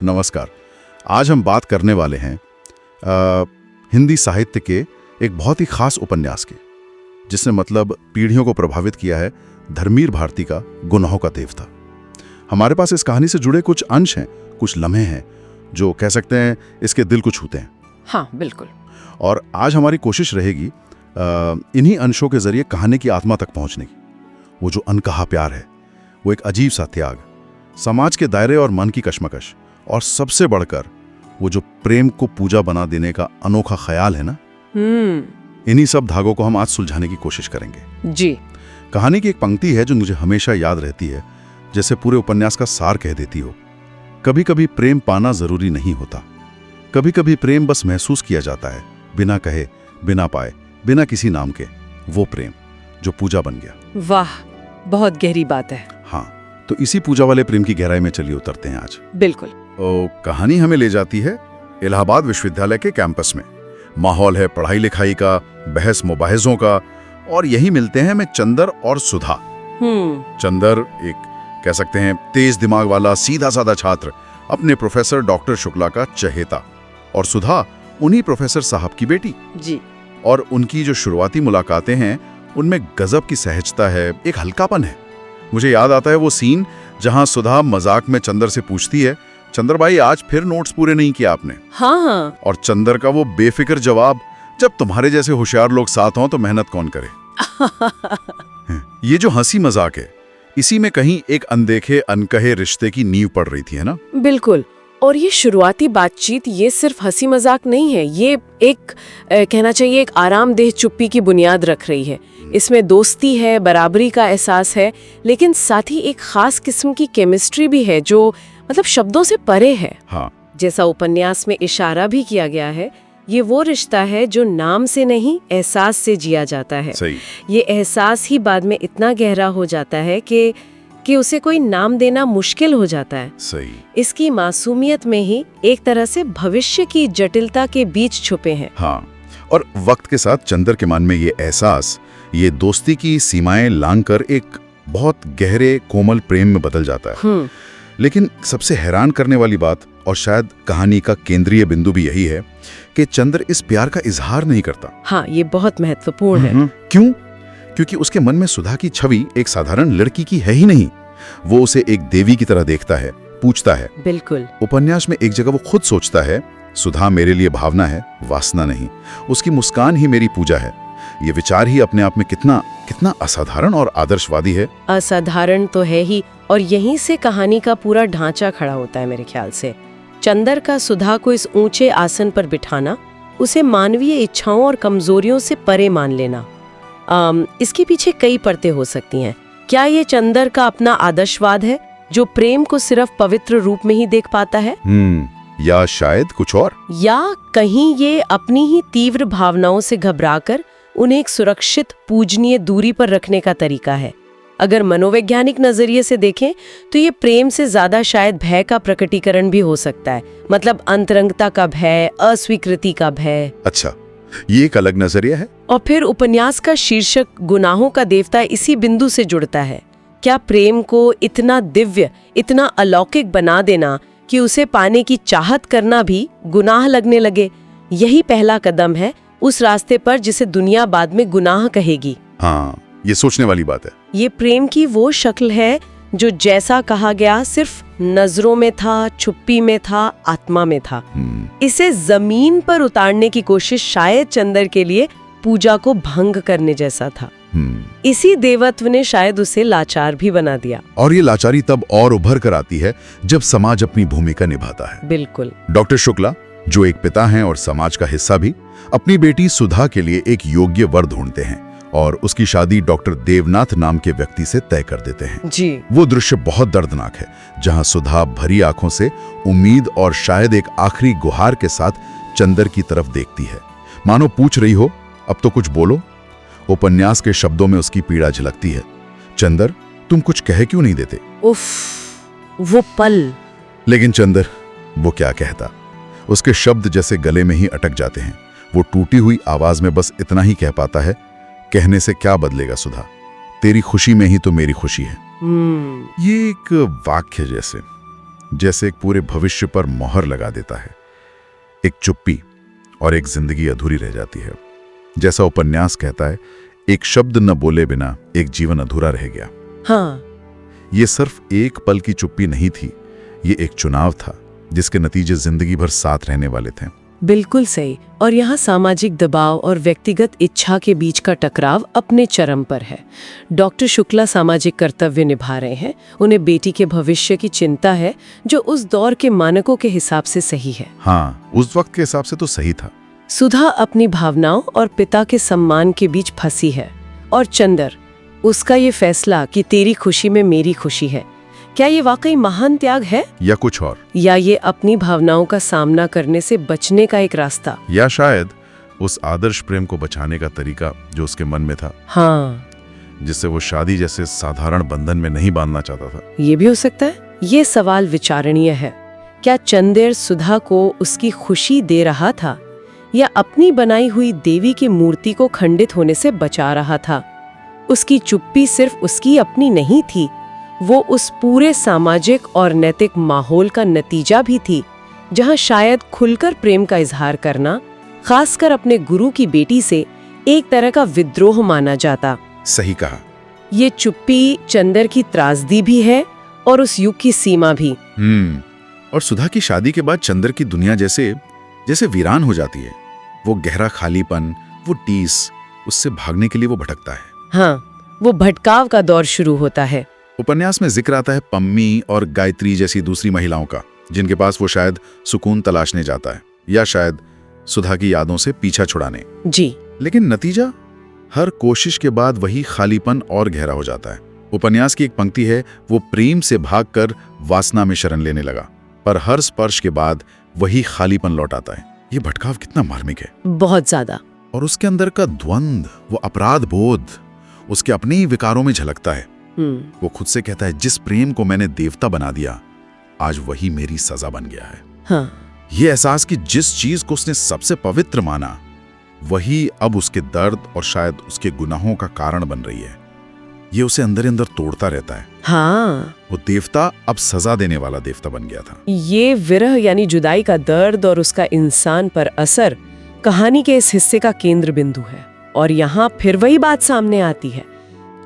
नमस्कार। आज हम बात करने वाले हैं हिंदी साहित्य के एक बहुत ही खास उपन्यास के, जिसने मतलब पीढ़ियों को प्रभावित किया है, धर्मवीर भारती का गुनाहों का देवता। हमारे पास इस कहानी से जुड़े कुछ अंश हैं, कुछ लम्हे हैं जो कह सकते हैं इसके दिल को छूते हैं। हाँ, बिल्कुल। और आज हमारी कोशिश रहेगी इन्हीं अंशों के जरिए कहानी की आत्मा तक पहुंचने की। वो जो अनकहा प्यार है, वो एक अजीब सा त्याग, समाज के दायरे और मन की कश्मकश, और सबसे बढ़कर वो जो प्रेम को पूजा बना देने का अनोखा ख्याल है ना, इन्हीं सब धागों को हम आज सुलझाने की कोशिश करेंगे। जी। कहानी की एक पंक्ति है जो मुझे हमेशा याद रहती है, जैसे पूरे उपन्यास का सार कह देती हो। कभी कभी प्रेम पाना जरूरी नहीं होता, कभी कभी प्रेम बस महसूस किया जाता है, बिना कहे, बिना पाए, बिना किसी नाम के। वो प्रेम जो पूजा बन गया। वाह, बहुत गहरी बात है। हाँ, तो इसी पूजा वाले प्रेम की गहराई में चलिए उतरते हैं आज। बिल्कुल। कहानी हमें ले जाती है इलाहाबाद विश्वविद्यालय के कैंपस में। माहौल है पढ़ाई लिखाई का, बहस मुबाहिजों का, और यही मिलते हैं हमें चंदर और सुधा। चंदर एक कह सकते हैं तेज दिमाग वाला सीधा साधा छात्र, अपने प्रोफेसर डॉक्टर शुक्ला का चहेता, और सुधा उन्हीं प्रोफेसर साहब की बेटी। जी। और उनकी जो शुरुआती मुलाकातें हैं उनमें गजब की सहजता है, एक हल्कापन है। मुझे याद आता है वो सीन जहां सुधा मजाक में चंदर से पूछती है, चंदर भाई आज फिर नोट्स पूरे नहीं किया आपने? हाँ। और चंदर का वो बेफिक्र जवाब, जब तुम्हारे जैसे होशियार लोग साथ हों तो मेहनत कौन करे। ये जो हंसी मजाक है, इसी में कहीं एक अनदेखे अनकहे रिश्ते की नींव पड़ रही थी, है ना? बिल्कुल। और ये शुरुआती बातचीत ये सिर्फ हंसी मजाक नहीं है, ये एक कहना चाहिए एक आरामदेह चुप्पी की बुनियाद रख रही है। इसमें दोस्ती है, बराबरी का एहसास है, लेकिन साथ ही एक खास किस्म की केमिस्ट्री भी है जो मतलब शब्दों से परे है। हाँ। जैसा उपन्यास में इशारा भी किया गया है, ये वो रिश्ता है जो नाम से नहीं एहसास से जिया जाता है। सही। ये एहसास ही बाद में इतना गहरा हो जाता है कि उसे कोई नाम देना मुश्किल हो जाता है। सही। इसकी मासूमियत में ही एक तरह से भविष्य की जटिलता के बीच छुपे हैं। हाँ, और वक्त के साथ चंदर के मन में ये एहसास, ये दोस्ती की सीमाएं लांघकर एक बहुत गहरे कोमल प्रेम में बदल जाता है। लेकिन सबसे हैरान करने वाली बात, और शायद कहानी का केंद्रीय बिंदु भी यही है, कि चंदर इस प्यार का इजहार नहीं करता। हाँ, ये बहुत महत्वपूर्ण है। क्यों? क्योंकि उसके मन में सुधा की छवि एक साधारण लड़की की है ही नहीं। वो उसे एक देवी की तरह देखता है, पूछता है। बिल्कुल। उपन्यास में एक जगह वो खुद सोचता है, सुधा मेरे लिए भावना है, वासना नहीं। उसकी मुस्कान ही मेरी पूजा है। ये विचार ही अपने आप में कितना कितना असाधारण और आदर्शवादी है। असाधारण तो है ही, और यहीं से कहानी का पूरा ढांचा खड़ा होता है मेरे ख्याल से। चंदर का सुधा को इस ऊंचे आसन पर बिठाना, उसे मानवीय इच्छाओं और कमजोरियों से परे मान लेना, इसके पीछे कई परतें हो सकती हैं। क्या ये चंदर का अपना आदर्शवाद है जो प्रेम को सिर्फ पवित्र रूप में ही देख पाता है? या शायद कुछ और? या कहीं ये अपनी ही तीव्र भावनाओं से घबराकर उन्हें एक सुरक्षित पूजनीय दूरी पर रखने का तरीका है? अगर मनोवैज्ञानिक नजरिए से देखें तो ये प्रेम से ज्यादा शायद भय का प्रकटीकरण भी हो सकता है। मतलब अंतरंगता का भय, अस्वीकृति का भय। अच्छा, ये एक अलग नजरिया है। और फिर उपन्यास का शीर्षक गुनाहों का देवता इसी बिंदु से जुड़ता है। क्या प्रेम को इतना दिव्य, इतना अलौकिक बना देना कि उसे पाने की चाहत करना भी गुनाह लगने लगे, यही पहला कदम है उस रास्ते पर जिसे दुनिया बाद में गुनाह कहेगी? हाँ, ये सोचने वाली बात है। ये प्रेम की वो शक्ल है जो जैसा कहा गया सिर्फ नजरों में था, चुप्पी में था, आत्मा में था। इसे जमीन पर उतारने की कोशिश शायद चंदर के लिए पूजा को भंग करने जैसा था। इसी देवत्व ने शायद उसे लाचार भी बना दिया। और ये लाचारी तब और उभर कर आती है जब समाज अपनी भूमिका निभाता है। बिल्कुल। डॉक्टर शुक्ला, जो एक पिता हैं और समाज का हिस्सा भी, अपनी बेटी सुधा के लिए एक योग्य वर ढूंढते हैं और उसकी शादी डॉक्टर देवनाथ नाम के व्यक्ति से तय कर देते हैं। जी। वो दृश्य बहुत दर्दनाक है, जहां सुधा भरी आंखों से उम्मीद और शायद एक आखिरी गुहार के साथ चंदर की तरफ देखती है, मानो पूछ रही हो, अब तो कुछ बोलो। उपन्यास के शब्दों में उसकी पीड़ा झलकती है। चंदर, तुम कुछ कह क्यों नहीं देते? उफ, वो पल। लेकिन चंदर वो क्या कहता? उसके शब्द जैसे गले में ही अटक जाते हैं। वो टूटी हुई आवाज में बस इतना ही कह पाता है, कहने से क्या बदलेगा सुधा, तेरी खुशी में ही तो मेरी खुशी है। ये एक वाक्य जैसे जैसे एक पूरे भविष्य पर मोहर लगा देता है। एक चुप्पी और एक जिंदगी अधूरी रह जाती है। जैसा उपन्यास कहता है, एक शब्द न बोले बिना एक जीवन अधूरा रह गया। हाँ, ये सिर्फ एक पल की चुप्पी नहीं थी, ये एक चुनाव था जिसके नतीजे जिंदगी भर साथ रहने वाले थे। बिल्कुल सही। और यहाँ सामाजिक दबाव और व्यक्तिगत इच्छा के बीच का टकराव अपने चरम पर है। डॉक्टर शुक्ला सामाजिक कर्तव्य निभा रहे हैं। उन्हें बेटी के भविष्य की चिंता है, जो उस दौर के मानकों के हिसाब से सही है। हाँ, उस वक्त के हिसाब से तो सही था। सुधा अपनी भावनाओं और पिता के सम्मान के बीच फंसी है। और चंदर, उसका ये फैसला कि तेरी खुशी में मेरी खुशी है, क्या ये वाकई महान त्याग है, या कुछ और? या ये अपनी भावनाओं का सामना करने से बचने का एक रास्ता? या शायद उस आदर्श प्रेम को बचाने का तरीका जो उसके मन में था। हाँ, जिससे वो शादी जैसे साधारण बंधन में नहीं बांधना चाहता था। ये भी हो सकता है। ये सवाल विचारणीय है। क्या चंदेर सुधा को उसकी खुशी दे रहा था, या अपनी बनाई हुई देवी की मूर्ति को खंडित होने से बचा रहा था? उसकी चुप्पी सिर्फ उसकी अपनी नहीं थी, वो उस पूरे सामाजिक और नैतिक माहौल का नतीजा भी थी, जहां शायद खुलकर प्रेम का इजहार करना, खासकर अपने गुरु की बेटी से, एक तरह का विद्रोह माना जाता। सही कहा। ये चुप्पी चंदर की त्रासदी भी है और उस युग की सीमा भी। और सुधा की शादी के बाद चंदर की दुनिया जैसे वीरान हो जाती है। वो गहरा खालीपन, वो टीस, उससे भागने के लिए वो भटकता है। हाँ, वो भटकाव का दौर शुरू होता है। उपन्यास में जिक्र आता है पम्मी और गायत्री जैसी दूसरी महिलाओं का, जिनके पास वो शायद सुकून तलाशने जाता है, या शायद सुधा की यादों से पीछा छुड़ाने। जी। लेकिन नतीजा, हर कोशिश के बाद वही खालीपन और गहरा हो जाता है। उपन्यास की एक पंक्ति है, वो प्रेम से भागकर वासना में शरण लेने लगा, पर हर स्पर्श के बाद वही खालीपन लौट आता है। ये भटकाव कितना मार्मिक है। बहुत ज्यादा। और उसके अंदर का द्वंद्व, वो अपराध बोध, उसके अपने ही विकारों में झलकता है। वो खुद से कहता है, जिस प्रेम को मैंने देवता बना दिया, आज वही मेरी सजा बन गया है। हाँ। ये एहसास कि जिस चीज को उसने सबसे पवित्र माना, वही अब उसके दर्द और शायद उसके गुनाहों का कारण बन रही है, ये उसे अंदर अंदर तोड़ता रहता है। हाँ, वो देवता अब सजा देने वाला देवता बन गया था। ये विरह यानी जुदाई का दर्द और उसका इंसान पर असर कहानी के इस हिस्से का केंद्र बिंदु है। और यहाँ फिर वही बात सामने आती है,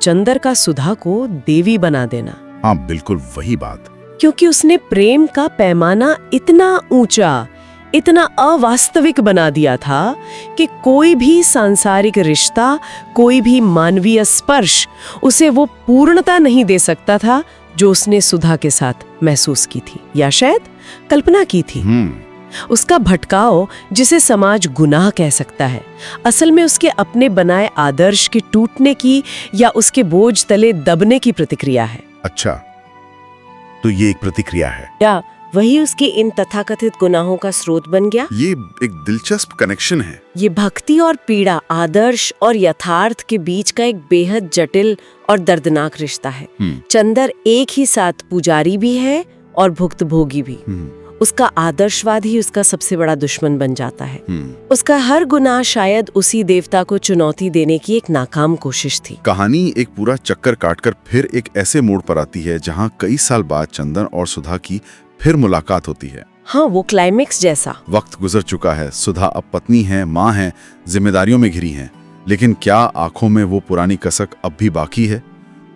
चंदर का सुधा को देवी बना देना। हाँ, बिल्कुल वही बात। क्योंकि उसने प्रेम का पैमाना इतना ऊंचा, इतना अवास्तविक बना दिया था कि कोई भी सांसारिक रिश्ता, कोई भी मानवीय स्पर्श उसे वो पूर्णता नहीं दे सकता था जो उसने सुधा के साथ महसूस की थी, या शायद कल्पना की थी। उसका भटकाव, जिसे समाज गुनाह कह सकता है, असल में उसके अपने बनाए आदर्श के टूटने की या उसके बोझ तले दबने की प्रतिक्रिया है। अच्छा, तो ये एक प्रतिक्रिया है, या वही उसके इन तथाकथित गुनाहों का स्रोत बन गया? ये एक दिलचस्प कनेक्शन है। ये भक्ति और पीड़ा, आदर्श और यथार्थ के बीच का एक बेहद जटिल और दर्दनाक रिश्ता है। चंदर एक ही साथ पुजारी भी है और भुक्तभोगी भी। उसका आदर्शवाद ही उसका सबसे बड़ा दुश्मन बन जाता है। उसका हर गुनाह शायद उसी देवता को चुनौती देने की एक नाकाम कोशिश थी। कहानी एक पूरा चक्कर काटकर फिर एक ऐसे मोड़ पर आती है जहां कई साल बाद चंदन और सुधा की फिर मुलाकात होती है। हाँ, वो क्लाइमेक्स जैसा। वक्त गुजर चुका है, सुधा अब पत्नी है, माँ है, जिम्मेदारियों में घिरी है, लेकिन क्या आंखों में वो पुरानी कसक अब भी बाकी है?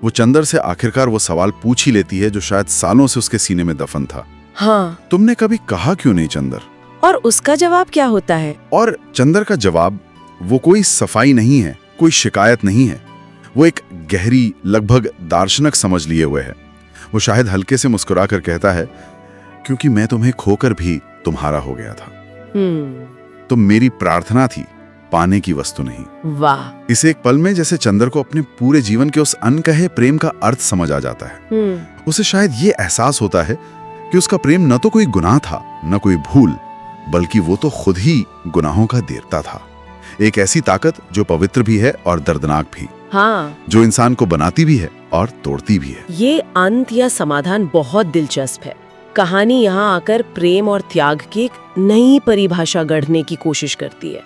वो चंदर से आखिरकार वो सवाल पूछ ही लेती है जो शायद सालों से उसके सीने में दफन था। हाँ, तुमने कभी कहा क्यों नहीं चंदर? और उसका जवाब क्या होता है? और चंदर का जवाब, वो कोई सफाई नहीं है, कोई शिकायत नहीं है, वो एक गहरी, लगभग दार्शनिक समझ लिए हुए है। वो शायद हल्के से मुस्कुरा कर कहता है, क्योंकि मैं तुम्हें खोकर भी तुम्हारा हो गया था। तुम मेरी प्रार्थना थी, पाने की वस्तु नहीं। वाह। इस एक पल में जैसे चंदर को अपने पूरे जीवन के उस अनकहे प्रेम का अर्थ समझ आ जाता है। उसे शायद ये एहसास होता है कि उसका प्रेम न तो कोई गुनाह था, न कोई भूल, बल्कि वो तो खुद ही गुनाहों का देवता था। एक ऐसी ताकत जो पवित्र भी है और दर्दनाक भी। हाँ, जो इंसान को बनाती भी है और तोड़ती भी है। ये अंत या समाधान बहुत दिलचस्प है। कहानी यहाँ आकर प्रेम और त्याग की एक नई परिभाषा गढ़ने की कोशिश करती है।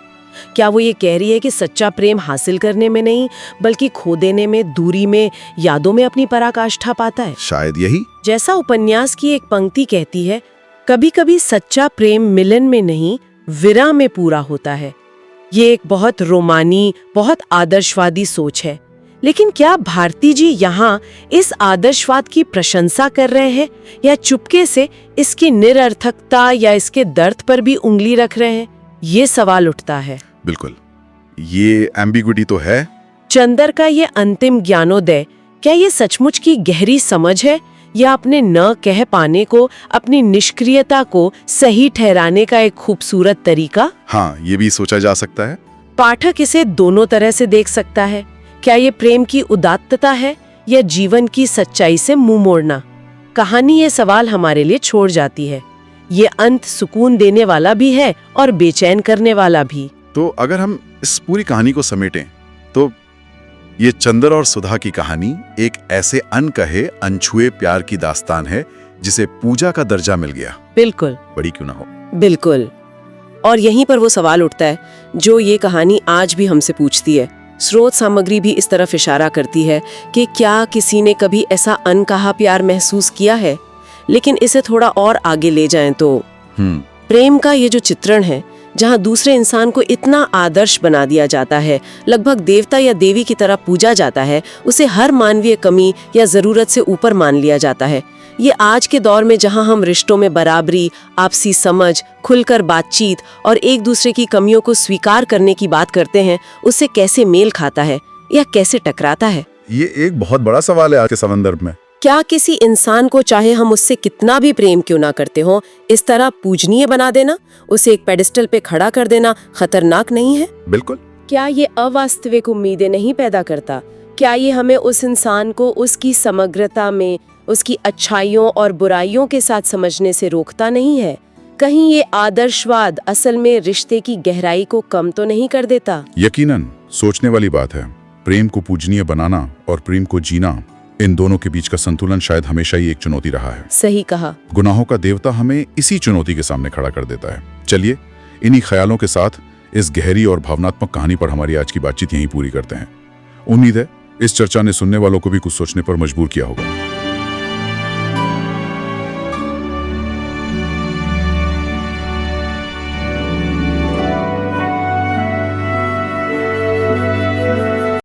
क्या वो ये कह रही है कि सच्चा प्रेम हासिल करने में नहीं बल्कि खो देने में, दूरी में, यादों में अपनी पराकाष्ठा पाता है? शायद यही। जैसा उपन्यास की एक पंक्ति कहती है, कभी कभी सच्चा प्रेम मिलन में नहीं विरह में पूरा होता है। ये एक बहुत रोमानी, बहुत आदर्शवादी सोच है। लेकिन क्या भारती जी यहाँ इस आदर्शवाद की प्रशंसा कर रहे हैं या चुपके से इसकी निरर्थकता या इसके दर्द पर भी उंगली रख रहे हैं? ये सवाल उठता है। बिल्कुल, ये एम्बिग्विटी तो है। चंदर का ये अंतिम ज्ञानोदय, क्या ये सचमुच की गहरी समझ है या अपने न कह पाने को, अपनी निष्क्रियता को सही ठहराने का एक खूबसूरत तरीका? हाँ, ये भी सोचा जा सकता है। पाठक इसे दोनों तरह से देख सकता है। क्या ये प्रेम की उदात्तता है या जीवन की सच्चाई से मुंह मोड़ना? कहानी ये सवाल हमारे लिए छोड़ जाती है। ये अंत सुकून देने वाला भी है और बेचैन करने वाला भी। तो अगर हम इस पूरी कहानी को समेटें तो ये चंदर और सुधा की कहानी एक ऐसे अनकहे अनछुए प्यार की दास्तान है जिसे पूजा का दर्जा मिल गया। बिल्कुल, बड़ी क्यों ना हो। बिल्कुल। और यहीं पर वो सवाल उठता है जो ये कहानी आज भी हमसे पूछती है। स्रोत सामग्री भी इस तरफ इशारा करती है कि क्या किसी ने कभी ऐसा अनकहा प्यार महसूस किया है? लेकिन इसे थोड़ा और आगे ले जाएं तो प्रेम का ये जो चित्रण है, जहाँ दूसरे इंसान को इतना आदर्श बना दिया जाता है, लगभग देवता या देवी की तरह पूजा जाता है, उसे हर मानवीय कमी या जरूरत से ऊपर मान लिया जाता है। ये आज के दौर में जहां हम रिश्तों में बराबरी, आपसी समझ, खुलकर बातचीत और एक दूसरे की कमियों को स्वीकार करने की बात करते हैं, उससे कैसे मेल खाता है या कैसे टकराता है? ये एक बहुत बड़ा सवाल है आज के संदर्भ में। क्या किसी इंसान को, चाहे हम उससे कितना भी प्रेम क्यों ना करते हो, इस तरह पूजनीय बना देना, उसे एक पेडिस्टल पे खड़ा कर देना खतरनाक नहीं है? बिल्कुल। क्या ये अवास्तविक उम्मीदें नहीं पैदा करता? क्या ये हमें उस इंसान को उसकी समग्रता में, उसकी अच्छाइयों और बुराइयों के साथ समझने से रोकता नहीं है? कहीं ये आदर्शवाद असल में रिश्ते की गहराई को कम तो नहीं कर देता? यकीनन सोचने वाली बात है। प्रेम को पूजनीय बनाना और प्रेम को जीना, इन दोनों के बीच का संतुलन शायद हमेशा ही एक चुनौती रहा है। सही कहा। गुनाहों का देवता हमें इसी चुनौती के सामने खड़ा कर देता है। चलिए, इन्हीं ख्यालों के साथ इस गहरी और भावनात्मक कहानी पर हमारी आज की बातचीत यहीं पूरी करते हैं। उम्मीद है इस चर्चा ने सुनने वालों को भी कुछ सोचने पर मजबूर किया होगा।